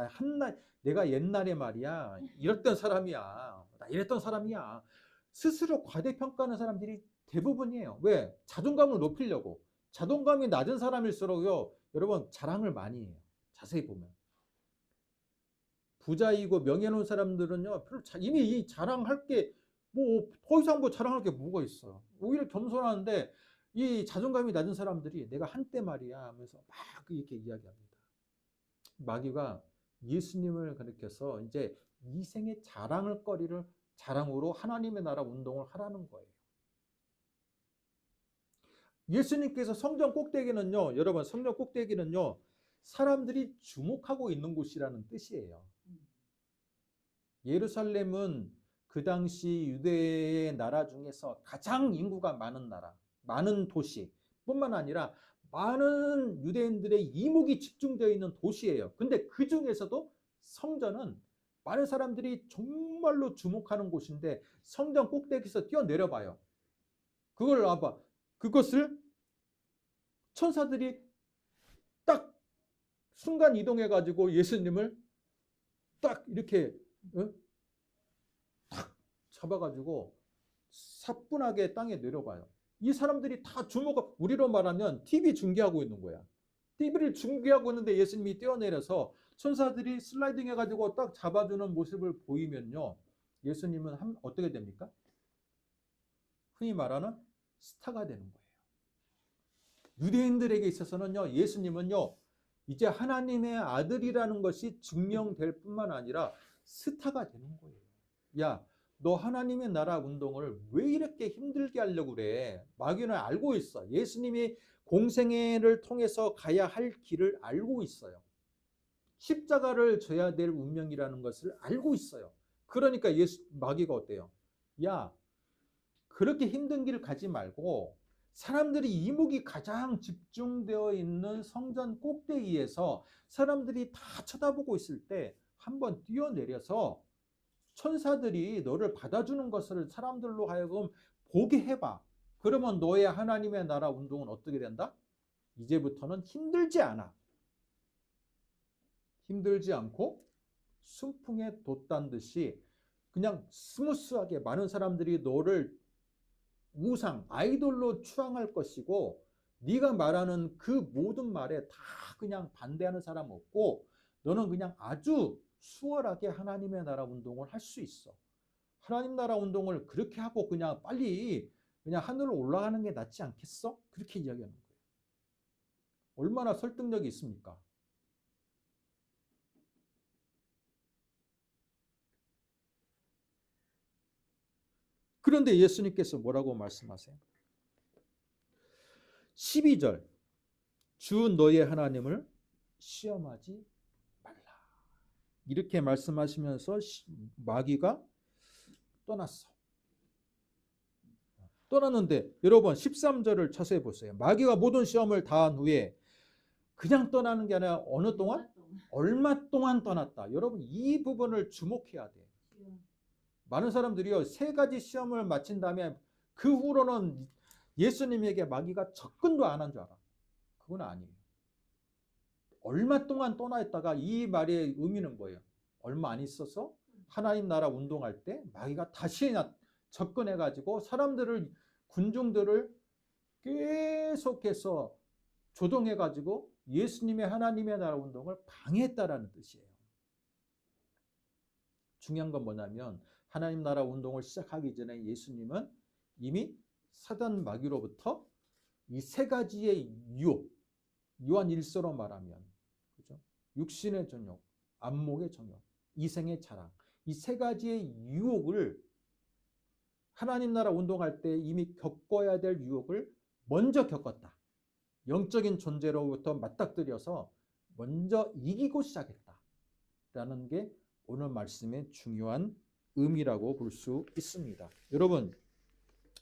내가 옛날에 말이야, 이랬던 사람이야. 나 이랬던 사람이야. 스스로 과대평가하는 사람들이 대부분이에요. 왜? 자존감을 높이려고. 자존감이 낮은 사람일수록요, 여러분, 자랑을 많이 해요. 자세히 보면. 부자이고 명예로운 사람들은요, 이미 이 자랑할 게 더 이상 자랑할 게 뭐가 있어요. 오히려 겸손한데 이 자존감이 낮은 사람들이 내가 한때 말이야 하면서 막 이렇게 이야기합니다. 마귀가 예수님을 가리켜서 이제 이생의 자랑으로 하나님의 나라 운동을 하라는 거예요. 예수님께서 성전 꼭대기는요, 여러분, 성전 꼭대기는요, 사람들이 주목하고 있는 곳이라는 뜻이에요. 예루살렘은 그 당시 유대의 나라 중에서 가장 인구가 많은 나라, 많은 도시 뿐만 아니라 많은 유대인들의 이목이 집중되어 있는 도시예요. 근데 그 중에서도 성전은 많은 사람들이 정말로 주목하는 곳인데 성전 꼭대기에서 뛰어내려 봐요. 그것을 천사들이 딱 순간 이동해 가지고 예수님을 딱 이렇게 딱 잡아가지고 사뿐하게 땅에 내려봐요. 이 사람들이 다 우리로 말하면 TV 중계하고 있는 거야. TV를 중계하고 있는데 예수님이 뛰어내려서 천사들이 슬라이딩 해가지고 딱 잡아주는 모습을 보이면요, 예수님은 어떻게 됩니까? 흔히 말하는 스타가 되는 거예요. 유대인들에게 있어서는요, 예수님은요, 이제 하나님의 아들이라는 것이 증명될 뿐만 아니라 스타가 되는 거예요. 야, 너 하나님의 나라 운동을 왜 이렇게 힘들게 하려고 그래? 마귀는 알고 있어. 예수님이 공생애를 통해서 가야 할 길을 알고 있어요. 십자가를 져야 될 운명이라는 것을 알고 있어요. 그러니까 마귀가 어때요? 야, 그렇게 힘든 길을 가지 말고 사람들이 이목이 가장 집중되어 있는 성전 꼭대기에서 사람들이 다 쳐다보고 있을 때 한번 뛰어내려서 천사들이 너를 받아주는 것을 사람들로 하여금 보게 해봐. 그러면 너의 하나님의 나라 운동은 어떻게 된다? 이제부터는 힘들지 않아. 힘들지 않고 순풍에 돛단 듯이 그냥 스무스하게 많은 사람들이 너를 우상, 아이돌로 추앙할 것이고 네가 말하는 그 모든 말에 다 그냥 반대하는 사람 없고 너는 그냥 아주 수월하게 하나님의 나라 운동을 할 수 있어. 하나님 나라 운동을 그렇게 하고 그냥 빨리 그냥 하늘로 올라가는 게 낫지 않겠어? 그렇게 이야기하는 거예요. 얼마나 설득력이 있습니까? 그런데 예수님께서 뭐라고 말씀하세요? 12절 주 너의 하나님을 시험하지 말라. 이렇게 말씀하시면서 마귀가 떠났어. 떠났는데 여러분 13절을 자세히 보세요. 마귀가 모든 시험을 다한 후에 그냥 떠나는 게 아니라 어느 동안? 얼마 동안 떠났다. 여러분 이 부분을 주목해야 돼. 많은 사람들이요 3가지 시험을 마친 다음에 그 후로는 예수님에게 마귀가 접근도 안 한 줄 알아. 그건 아니에요. 얼마 동안 떠나 있다가 이 말의 의미는 뭐예요? 얼마 안 있어서 하나님 나라 운동할 때 마귀가 다시 접근해 가지고 사람들을 군중들을 계속해서 조동해 가지고 예수님의 하나님의 나라 운동을 방해했다라는 뜻이에요. 중요한 건 뭐냐면 하나님 나라 운동을 시작하기 전에 예수님은 이미 사단 마귀로부터 이 3가지의 유혹, 요한 1서로 말하면 그죠? 육신의 정욕, 안목의 정욕, 이생의 자랑, 이 3가지의 유혹을 하나님 나라 운동할 때 이미 겪어야 될 유혹을 먼저 겪었다. 영적인 존재로부터 맞닥뜨려서 먼저 이기고 시작했다라는 게 오늘 말씀의 중요한 의미라고 볼 수 있습니다. 여러분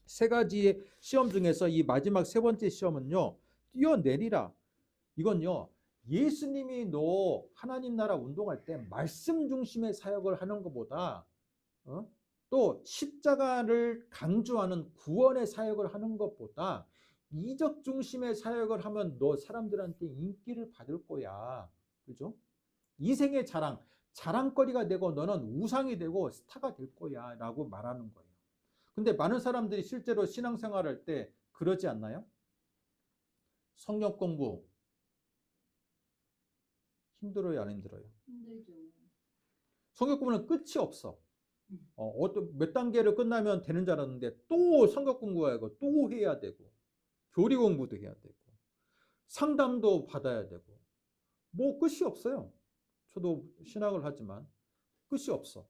3가지의 시험 중에서 이 마지막 3번째 시험은요. 뛰어내리라. 이건요. 예수님이 너 하나님 나라 운동할 때 말씀 중심의 사역을 하는 것보다 또 십자가를 강조하는 구원의 사역을 하는 것보다 이적 중심의 사역을 하면 너 사람들한테 인기를 받을 거야. 그죠? 이생의 자랑, 자랑거리가 되고 너는 우상이 되고 스타가 될 거야 라고 말하는 거예요. 근데 많은 사람들이 실제로 신앙생활 할 때 그러지 않나요? 성경 공부 힘들어요, 안 힘들어요? 힘들죠. 성경 공부는 끝이 없어. 몇 단계를 끝나면 되는 줄 알았는데 또 성경 공부해야 하고 또 해야 되고 교리 공부도 해야 되고 상담도 받아야 되고 뭐 끝이 없어요. 저도 신학을 하지만 끝이 없어.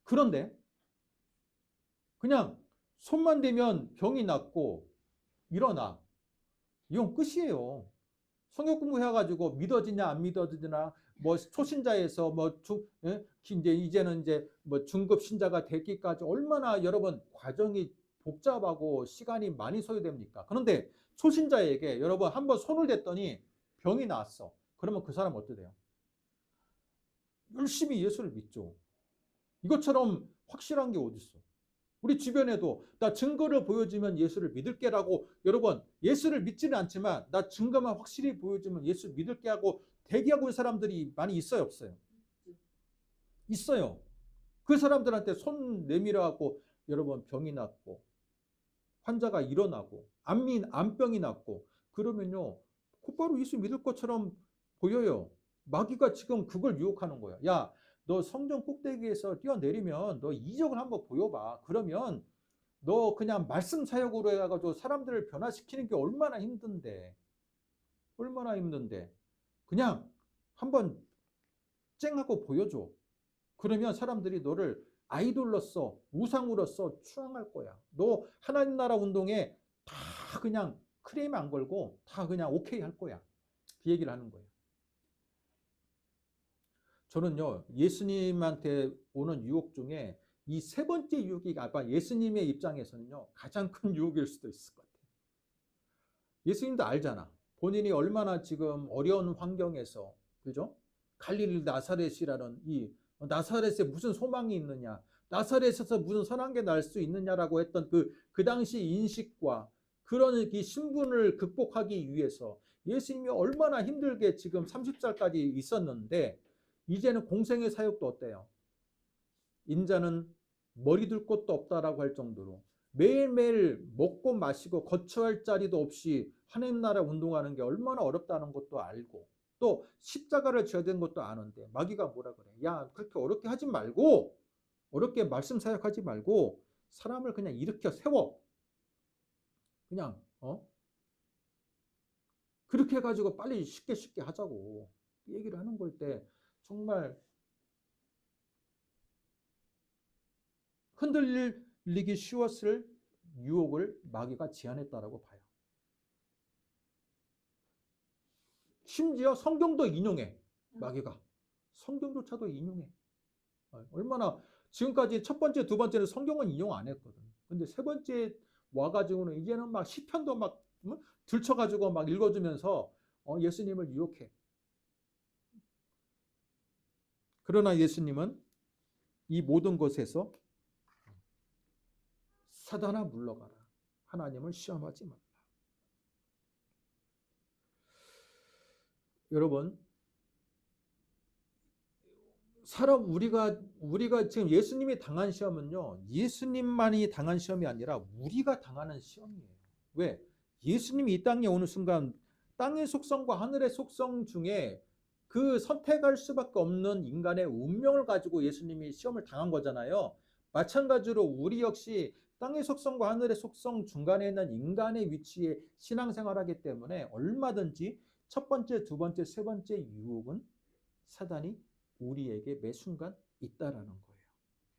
그런데 그냥 손만 대면 병이 낫고 일어나. 이건 끝이에요. 성경 공부해가지고 믿어지냐 안 믿어지냐 뭐 초신자에서 이제는 뭐 중급 신자가 되기까지 얼마나 여러분 과정이 복잡하고 시간이 많이 소요됩니까? 그런데 초신자에게 여러분 한번 손을 댔더니 병이 나았어. 그러면 그 사람 어떻게 돼요? 열심히 예수를 믿죠. 이것처럼 확실한 게 어디 있어? 우리 주변에도 나 증거를 보여주면 예수를 믿을게라고 여러분 예수를 믿지는 않지만 나 증거만 확실히 보여주면 예수 믿을게 하고 대기하고 있는 사람들이 많이 있어요 없어요? 있어요. 그 사람들한테 손 내밀어 갖고 여러분 병이 낫고 환자가 일어나고 암병이 낫고 그러면요 곧바로 예수 믿을 것처럼 보여요. 마귀가 지금 그걸 유혹하는 거야. 야, 너 성전 꼭대기에서 뛰어내리면 너 이적을 한번 보여봐. 그러면 너 그냥 말씀 사역으로 해가지고 사람들을 변화시키는 게 얼마나 힘든데. 얼마나 힘든데. 그냥 한번 쨍하고 보여줘. 그러면 사람들이 너를 아이돌로서 우상으로서 추앙할 거야. 너 하나님 나라 운동에 다 그냥 크레임 안 걸고 다 그냥 오케이 할 거야. 그 얘기를 하는 거예요. 저는요, 예수님한테 오는 유혹 중에 이 세 번째 유혹이 아마 예수님의 입장에서는요, 가장 큰 유혹일 수도 있을 것 같아요. 예수님도 알잖아. 본인이 얼마나 지금 어려운 환경에서, 그죠? 갈릴리 나사렛이라는 이 나사렛에 무슨 소망이 있느냐, 나사렛에서 무슨 선한 게 날 수 있느냐라고 했던 그 당시 인식과 그런 이 신분을 극복하기 위해서 예수님이 얼마나 힘들게 지금 30살까지 있었는데, 이제는 공생의 사역도 어때요? 인자는 머리 둘 곳도 없다라고 할 정도로 매일매일 먹고 마시고 거처할 자리도 없이 하나님 나라 운동하는 게 얼마나 어렵다는 것도 알고, 또 십자가를 져야 되는 것도 아는데 마귀가 뭐라 그래? 야, 그렇게 어렵게 하지 말고, 어렵게 말씀 사역하지 말고 사람을 그냥 일으켜 세워. 그냥 그렇게 해가지고 빨리 쉽게 하자고 얘기를 하는 걸 때 정말 흔들리기 쉬웠을 유혹을 마귀가 제안했다라고 봐요. 심지어 성경도 인용해. 마귀가 성경조차도 인용해. 얼마나 지금까지 첫 번째, 두 번째는 성경은 인용 안 했거든. 근데 세 번째 와가지고는 이제는 막 시편도 막 들쳐가지고 막 읽어주면서 예수님을 유혹해. 그러나 예수님은 이 모든 것에서 사단아 물러가라. 하나님을 시험하지 말라. 여러분, 우리가 지금 예수님이 당한 시험은요, 예수님만이 당한 시험이 아니라 우리가 당하는 시험이에요. 왜? 예수님이 이 땅에 오는 순간 땅의 속성과 하늘의 속성 중에 그 선택할 수밖에 없는 인간의 운명을 가지고 예수님이 시험을 당한 거잖아요. 마찬가지로 우리 역시 땅의 속성과 하늘의 속성 중간에 있는 인간의 위치에 신앙생활하기 때문에 얼마든지 첫 번째, 두 번째, 세 번째 유혹은 사단이 우리에게 매 순간 있다라는 거예요.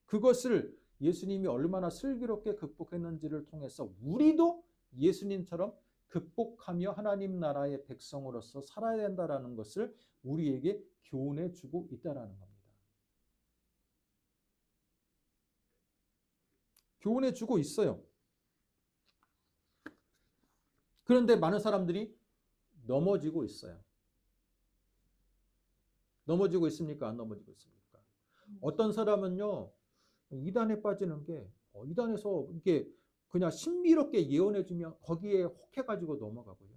그것을 예수님이 얼마나 슬기롭게 극복했는지를 통해서 우리도 예수님처럼 극복하며 하나님 나라의 백성으로서 살아야 된다라는 것을 우리에게 교훈해 주고 있다라는 겁니다. 교훈해 주고 있어요. 그런데 많은 사람들이 넘어지고 있어요. 넘어지고 있습니까? 안 넘어지고 있습니까? 어떤 사람은요, 이단에 빠지는 게 이단에서 이게 그냥 신비롭게 예언해주면 거기에 혹해가지고 넘어가고요.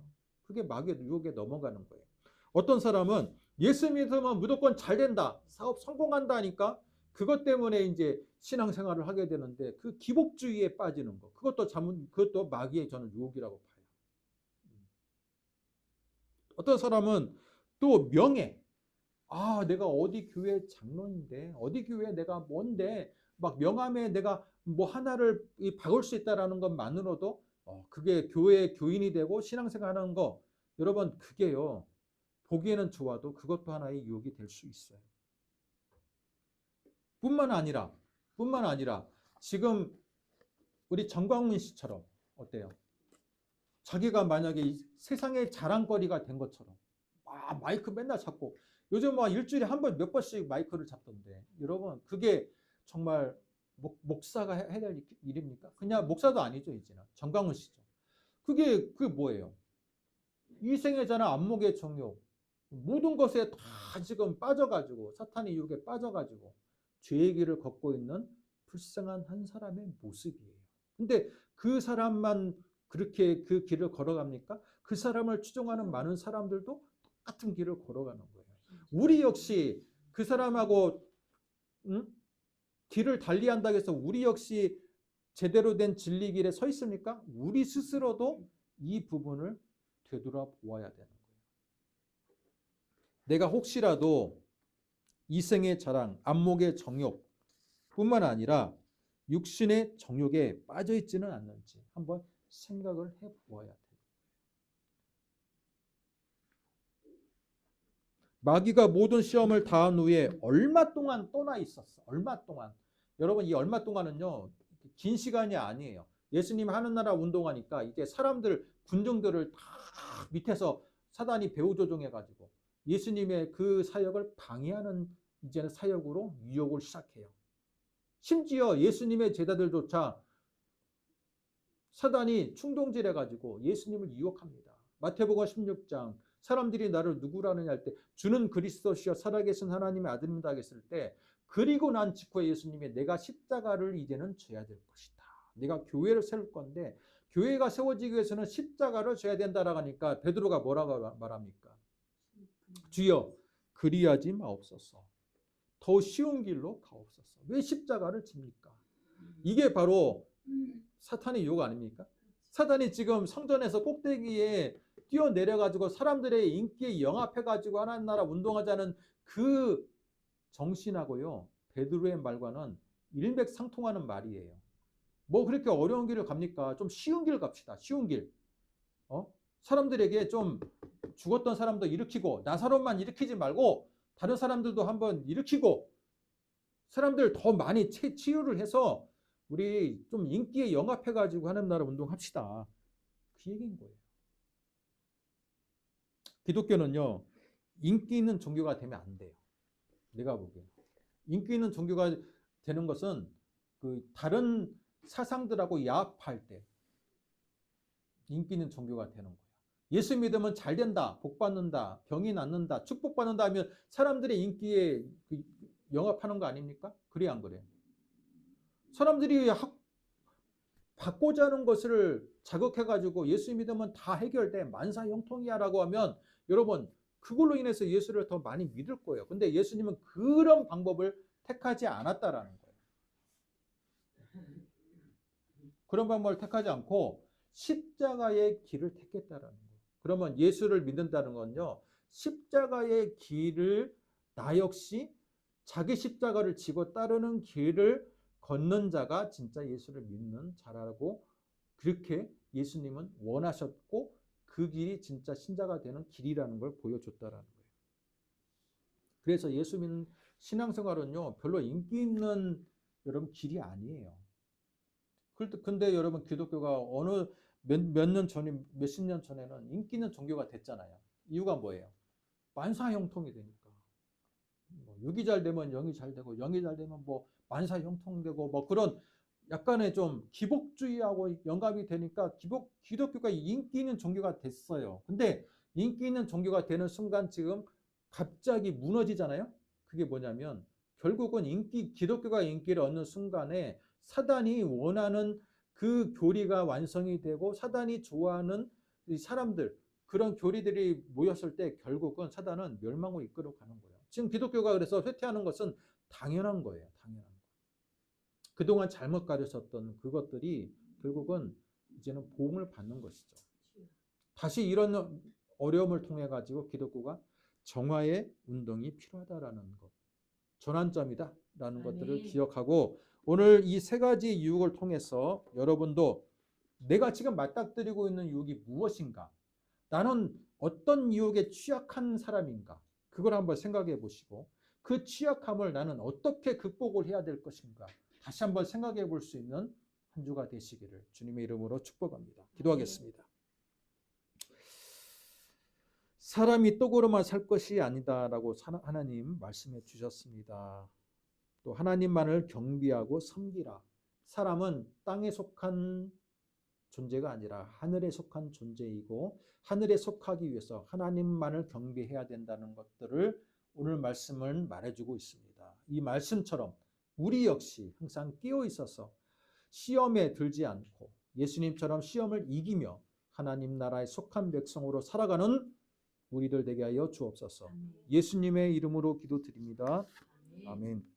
그게 마귀의 유혹에 넘어가는 거예요. 어떤 사람은 예수 믿으면 무조건 잘 된다, 사업 성공한다니까 그것 때문에 이제 신앙생활을 하게 되는데 그 기복주의에 빠지는 거, 그것도 마귀의 저는 유혹이라고 봐요. 어떤 사람은 또 명예, 내가 어디 교회 장로인데, 어디 교회 내가 뭔데, 막 명함에 내가 뭐 하나를 박을 수 있다라는 것만으로도 그게 교회 교인이 되고 신앙생활 하는 거, 여러분 그게요, 보기에는 좋아도 그것도 하나의 유혹이 될 수 있어요. 뿐만 아니라 지금 우리 정광훈 씨처럼 어때요? 자기가 만약에 이 세상의 자랑거리가 된 것처럼 마이크 맨날 잡고, 요즘 막 일주일에 한 번 몇 번씩 마이크를 잡던데, 여러분 그게 정말 목사가 해야 될 일입니까? 그냥 목사도 아니죠, 이제는 정광훈 씨죠. 그게 뭐예요? 이생의 자랑, 안목의 정욕, 모든 것에 다 지금 빠져가지고 사탄의 유혹에 빠져가지고 죄의 길을 걷고 있는 불쌍한 한 사람의 모습이에요. 근데 그 사람만 그렇게 그 길을 걸어갑니까? 그 사람을 추종하는 많은 사람들도 똑같은 길을 걸어가는 거예요. 우리 역시 그 사람하고 길을 달리한다고 해서 우리 역시 제대로 된 진리 길에 서 있습니까? 우리 스스로도 이 부분을 되돌아보아야 되는 거예요. 내가 혹시라도 이생의 자랑, 안목의 정욕 뿐만 아니라 육신의 정욕에 빠져 있지는 않는지 한번 생각을 해보아야 돼요. 마귀가 모든 시험을 다한 후에 얼마 동안 떠나 있었어. 얼마 동안. 여러분, 이 얼마 동안은요, 긴 시간이 아니에요. 예수님 하는 나라 운동하니까 이제 사람들 군중들을 다 밑에서 사단이 배후조종해가지고 예수님의 그 사역을 방해하는 이제는 사역으로 유혹을 시작해요. 심지어 예수님의 제자들조차 사단이 충동질해가지고 예수님을 유혹합니다. 마태복음 16장 사람들이 나를 누구라느냐 할 때 주는 그리스도시여 살아계신 하나님의 아들입니다 했을 때 그리고 난 직후에 예수님이 내가 십자가를 이제는 져야 될 것이다. 내가 교회를 세울 건데 교회가 세워지기 위해서는 십자가를 져야 된다라고 하니까 베드로가 뭐라고 말합니까? 주여 그리하지 마옵소서. 더 쉬운 길로 가옵소서. 왜 십자가를 집니까? 이게 바로 사탄의 유혹 아닙니까? 사탄이 지금 성전에서 꼭대기에 뛰어내려가지고 사람들의 인기에 영합해가지고 하나님 나라 운동하자는 그 정신하고요 베드로의 말과는 일맥상통하는 말이에요. 뭐 그렇게 어려운 길을 갑니까? 좀 쉬운 길 갑시다. 쉬운 길. 사람들에게 좀 죽었던 사람도 일으키고 나사로만 일으키지 말고 다른 사람들도 한번 일으키고 사람들 더 많이 치유를 해서 우리 좀 인기에 영합해가지고 하나님 나라 운동합시다. 그 얘기인 거예요. 기독교는요 인기 있는 종교가 되면 안 돼요. 내가 보기에 인기 있는 종교가 되는 것은 그 다른 사상들하고 야합할 때 인기 있는 종교가 되는 거예요. 예수 믿으면 잘 된다, 복 받는다, 병이 낫는다, 축복받는다 하면 사람들의 인기에 영합하는 거 아닙니까? 그래 안 그래요? 사람들이 받고자 하는 것을 자극해가지고 예수 믿으면 다 해결돼 만사형통이야 라고 하면 여러분 그걸로 인해서 예수를 더 많이 믿을 거예요. 근데 예수님은 그런 방법을 택하지 않았다라는 거예요. 그런 방법을 택하지 않고 십자가의 길을 택했다라는 거예요. 그러면 예수를 믿는다는 건요 십자가의 길을 나 역시 자기 십자가를 지고 따르는 길을 걷는 자가 진짜 예수를 믿는 자라고 그렇게 예수님은 원하셨고 그 길이 진짜 신자가 되는 길이라는 걸 보여줬다라는 거예요. 그래서 예수 믿는 신앙생활은요 별로 인기 있는 여러분 길이 아니에요. 근데 여러분 기독교가 어느 몇 년 전에 몇십 년 전에는 인기 있는 종교가 됐잖아요. 이유가 뭐예요? 만사형통이 되니까. 뭐 6이 잘 되면 0이 잘 되고 0이 잘 되면 뭐 만사형통되고 뭐 그런 약간의 좀 기복주의하고 연관이 되니까 기독교가 인기 있는 종교가 됐어요. 근데 인기 있는 종교가 되는 순간 지금 갑자기 무너지잖아요. 그게 뭐냐면 결국은 기독교가 인기를 얻는 순간에 사단이 원하는 그 교리가 완성이 되고 사단이 좋아하는 이 사람들 그런 교리들이 모였을 때 결국은 사단은 멸망으로 이끌어가는 거예요. 지금 기독교가 그래서 쇠퇴하는 것은 당연한 거예요. 당연한 거. 그동안 잘못 가르쳤던 그것들이 결국은 이제는 보응을 받는 것이죠. 다시 이런 어려움을 통해 가지고 기독교가 정화의 운동이 필요하다라는 것, 전환점이다라는 것들을 기억하고 오늘 이 세 가지 유혹을 통해서 여러분도 내가 지금 맞닥뜨리고 있는 유혹이 무엇인가? 나는 어떤 유혹에 취약한 사람인가? 그걸 한번 생각해 보시고 그 취약함을 나는 어떻게 극복을 해야 될 것인가? 다시 한번 생각해 볼 수 있는 한 주가 되시기를 주님의 이름으로 축복합니다. 기도하겠습니다. 사람이 떡으로만 살 것이 아니다라고 하나님 말씀해 주셨습니다. 또 하나님만을 경배하고 섬기라. 사람은 땅에 속한 존재가 아니라 하늘에 속한 존재이고 하늘에 속하기 위해서 하나님만을 경배해야 된다는 것들을 오늘 말씀은 말해주고 있습니다. 이 말씀처럼 우리 역시 항상 깨어 있어서 시험에 들지 않고 예수님처럼 시험을 이기며 하나님 나라에 속한 백성으로 살아가는 우리들 되게 하여 주옵소서. 예수님의 이름으로 기도드립니다. 아멘.